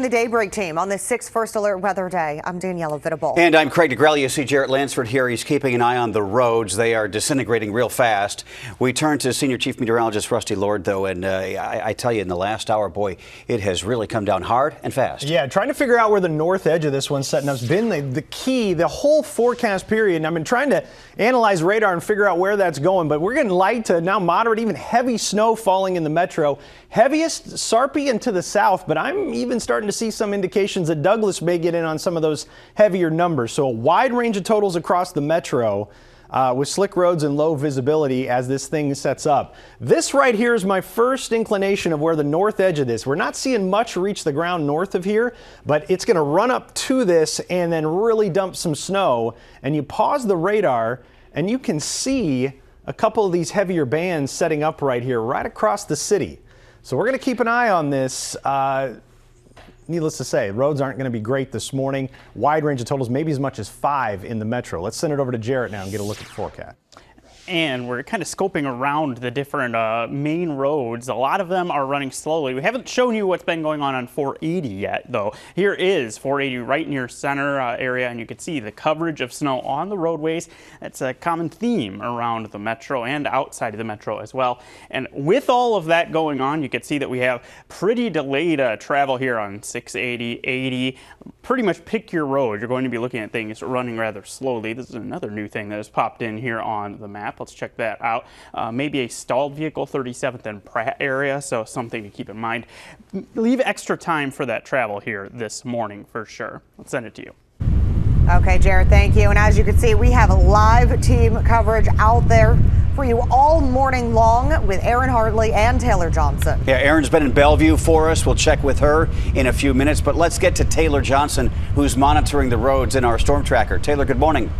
joining the Daybreak team on this 6 First Alert Weather Day. I'm Daniela Vitable. And I'm Craig DeGrelli. You see Jarrett Lansford here. He's keeping an eye on the roads. They are disintegrating real fast. We turn to Senior Chief Meteorologist Rusty Lord, though, and I tell you, in the last hour, boy, it has really come down hard and fast. Yeah, trying to figure out where the north edge of this one's setting up has been the key, the whole forecast period. And I've been trying to analyze radar and figure out where that's going, but we're getting light to now moderate, even heavy snow falling in the metro. Heaviest Sarpy and to the south, but I'm even starting to see some indications that Douglas may get in on some of those heavier numbers. So a wide range of totals across the metro with slick roads and low visibility as this thing sets up. This right here is my first inclination of where the north edge of this. We're not seeing much reach the ground north of here, but it's going to run up to this and then really dump some snow. And you pause the radar and you can see a couple of these heavier bands setting up right here, right across the city. So we're going to keep an eye on this. Needless to say, roads aren't going to be great this morning. Wide range of totals, maybe as much as 5 in the metro. Let's send it over to Jarrett now and get a look at the forecast. And we're kind of scoping around the different main roads. A lot of them are running slowly. We haven't shown you what's been going on 480 yet, though. Here is 480 right near center area, and you can see the coverage of snow on the roadways. That's a common theme around the metro and outside of the metro as well. And with all of that going on, you can see that we have pretty delayed travel here on 680, 80. Pretty much pick your road. You're going to be looking at things running rather slowly. This is another new thing that has popped in here on the map. Let's check that out. Maybe a stalled vehicle, 37th and Pratt area, so something to keep in mind. Leave extra time for that travel here this morning for sure. Let's send it to you. Okay, Jared, thank you. And as you can see, we have live team coverage out there for you all morning long with Aaron Hartley and Taylor Johnson. Yeah, Aaron's been in Bellevue for us. We'll check with her in a few minutes, but let's get to Taylor Johnson, who's monitoring the roads in our storm tracker. Taylor, good morning.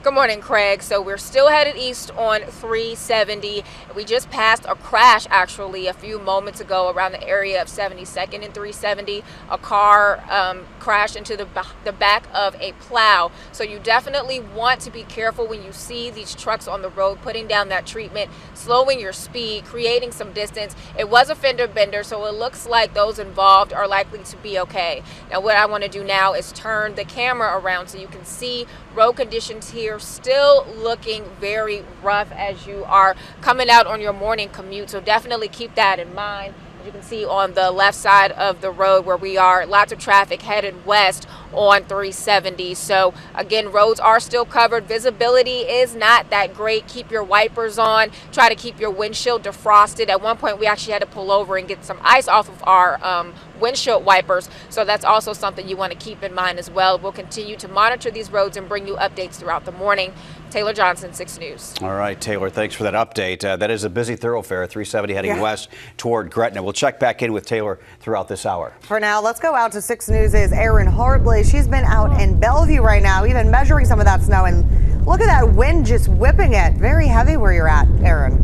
Good morning, Craig. So we're still headed east on 370. We just passed a crash actually a few moments ago around the area of 72nd and 370. A car crashed into the back of a plow. So you definitely want to be careful when you see these trucks on the road, putting down that treatment, slowing your speed, creating some distance. It was a fender bender, so it looks like those involved are likely to be okay. Now what I want to do now is turn the camera around so you can see road conditions here still looking very rough as you are coming out on your morning commute. So definitely keep that in mind. As you can see on the left side of the road where we are, lots of traffic headed west on 370. So again, roads are still covered. Visibility is not that great. Keep your wipers on. Try to keep your windshield defrosted. At one point, we actually had to pull over and get some ice off of our windshield wipers. So that's also something you want to keep in mind as well. We'll continue to monitor these roads and bring you updates throughout the morning. Taylor Johnson, 6 News. All right, Taylor, thanks for that update. That is a busy thoroughfare, 370 heading west toward Gretna. We'll check back in with Taylor throughout this hour. For now, let's go out to 6 News' Aaron Hartley. She's been out in Bellevue right now, even measuring some of that snow. And look at that wind just whipping it. Very heavy where you're at, Aaron.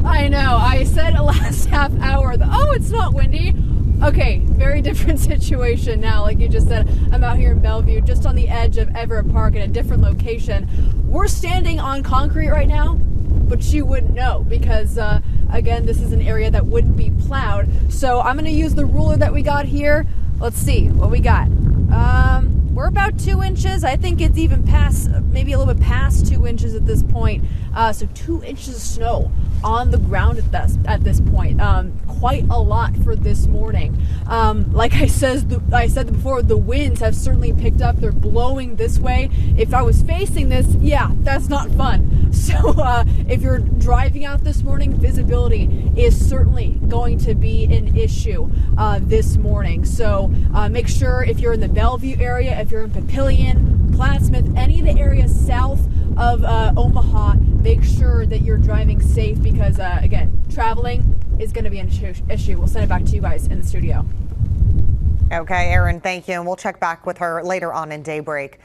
I know. I said last half hour, oh, it's not windy. Okay, very different situation now. Like you just said, I'm out here in Bellevue, just on the edge of Everett Park in a different location. We're standing on concrete right now, but you wouldn't know because, again, this is an area that wouldn't be plowed. So I'm going to use the ruler that we got here. Let's see what we got. We're about 2 inches. I think it's even past, maybe a little bit past 2 inches at this point. So 2 inches of snow on the ground at this point. Quite a lot for this morning. Like I said before, the winds have certainly picked up. They're blowing this way. If I was facing this, yeah, that's not fun. So if you're driving out this morning, visibility is certainly going to be an issue this morning. So make sure if you're in the Bellevue area, if you're in Papillion, Plattsmouth, any of the areas south of Omaha, make sure that you're driving safe because, again, traveling is going to be an issue. We'll send it back to you guys in the studio. Okay, Aaron, thank you. And we'll check back with her later on in Daybreak.